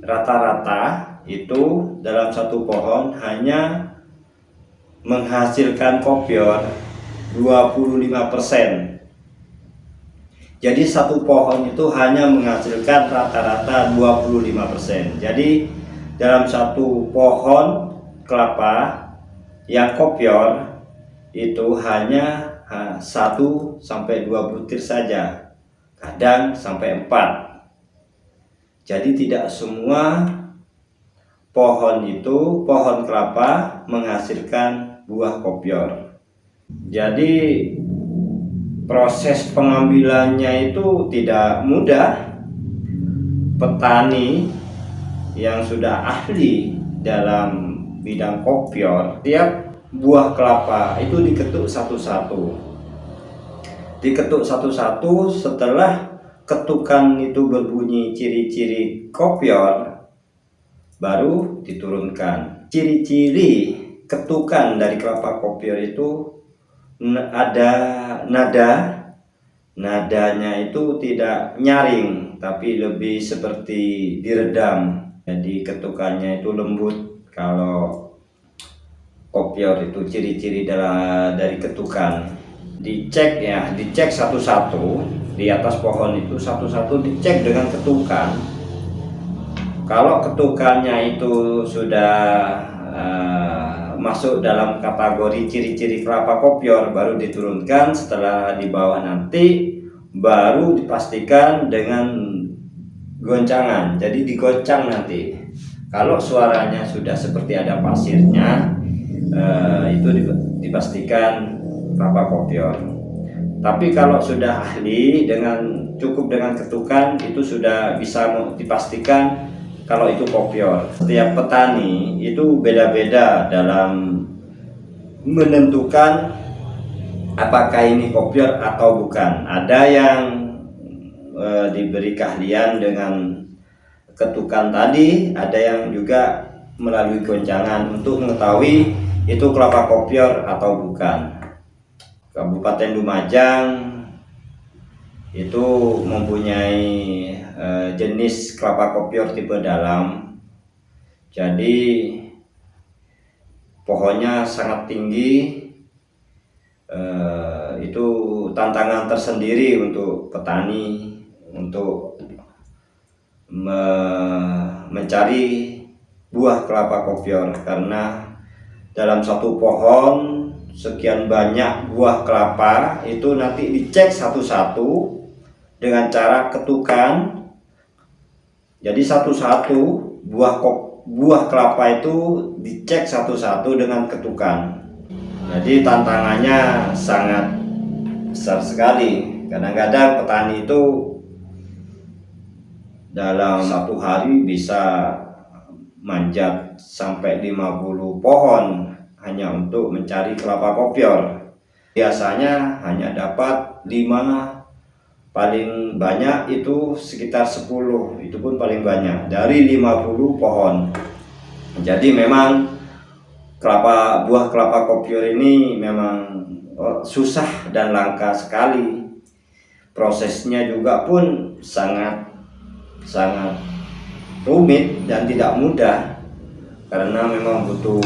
Rata-rata itu dalam satu pohon hanya menghasilkan kopior 25%. Jadi satu pohon itu hanya menghasilkan rata-rata 25%. Jadi dalam satu pohon kelapa yang kopior itu hanya 1 sampai 2 butir saja, kadang sampai 4. Jadi tidak semua pohon kelapa menghasilkan buah kopior. Jadi proses pengambilannya itu tidak mudah. Petani yang sudah ahli dalam bidang kopior, tiap buah kelapa itu diketuk satu-satu. Setelah ketukan itu berbunyi ciri-ciri kopior, baru diturunkan. Ciri-ciri ketukan dari kelapa kopior itu ada nadanya itu tidak nyaring, tapi lebih seperti diredam. Jadi ketukannya itu lembut. Kalau kopior itu ciri-ciri dari ketukan, dicek satu-satu di atas pohon itu, satu-satu dicek dengan ketukan. Kalau ketukannya itu sudah masuk dalam kategori ciri-ciri kelapa kopior, baru diturunkan. Setelah di bawah nanti baru dipastikan dengan goncangan, jadi digoncang nanti. Kalau suaranya sudah seperti ada pasirnya, itu dipastikan kelapa kopior. Tapi kalau sudah ahli, cukup dengan ketukan, itu sudah bisa dipastikan kalau itu kopior. Setiap petani itu beda-beda dalam menentukan apakah ini kopior atau bukan. Ada yang diberi keahlian dengan ketukan tadi, ada yang juga melalui goncangan untuk mengetahui itu kelapa kopior atau bukan. Kabupaten Lumajang itu mempunyai jenis kelapa kopior tipe dalam. Jadi pohonnya sangat tinggi. Itu tantangan tersendiri untuk petani untuk mencari buah kelapa kopior, karena dalam satu pohon sekian banyak buah kelapa itu nanti dicek satu-satu dengan cara ketukan. Jadi satu-satu buah kelapa itu dicek satu-satu dengan ketukan. Jadi tantangannya sangat besar sekali. Kadang-kadang petani itu dalam satu hari bisa manjat sampai 50 pohon hanya untuk mencari kelapa kopior. Biasanya hanya dapat 5, paling banyak itu sekitar 10, itu pun paling banyak dari 50 pohon. Jadi memang buah kelapa kopior ini memang susah dan langka sekali. Prosesnya juga pun sangat rumit dan tidak mudah, karena memang butuh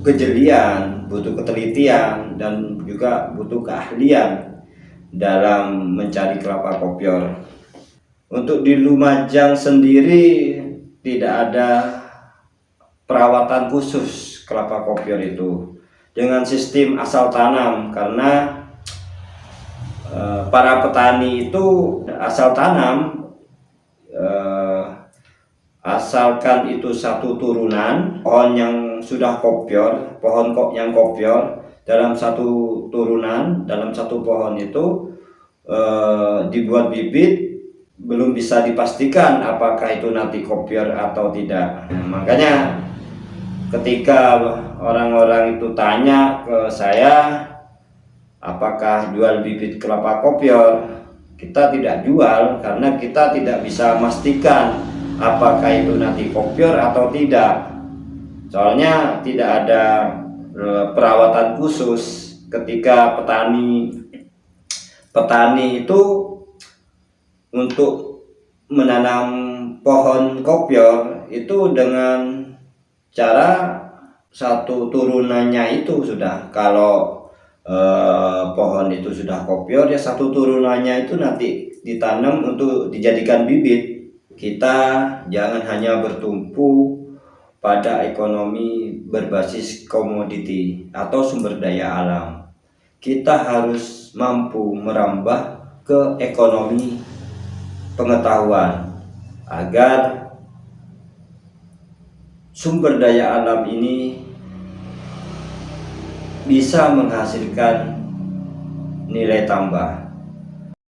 kejelian, butuh ketelitian, dan juga butuh keahlian dalam mencari kelapa kopior. Untuk di Lumajang sendiri tidak ada perawatan khusus kelapa kopior itu dengan sistem asal tanam, karena para petani itu asal tanam, asalkan itu satu turunan pohon yang sudah kopior, yang kopior dalam satu turunan, dalam satu pohon itu dibuat bibit, belum bisa dipastikan apakah itu nanti kopior atau tidak. Makanya ketika orang-orang itu tanya ke saya apakah jual bibit kelapa kopior, kita tidak jual, karena kita tidak bisa memastikan apakah itu nanti kopior atau tidak. Soalnya tidak ada perawatan khusus ketika petani itu untuk menanam pohon kopior itu dengan cara satu turunannya itu sudah, kalau pohon itu sudah kopior ya satu turunannya itu nanti ditanam untuk dijadikan bibit. Kita jangan hanya bertumpu pada ekonomi berbasis komoditi atau sumber daya alam. Kita harus mampu merambah ke ekonomi pengetahuan agar sumber daya alam ini bisa menghasilkan nilai tambah.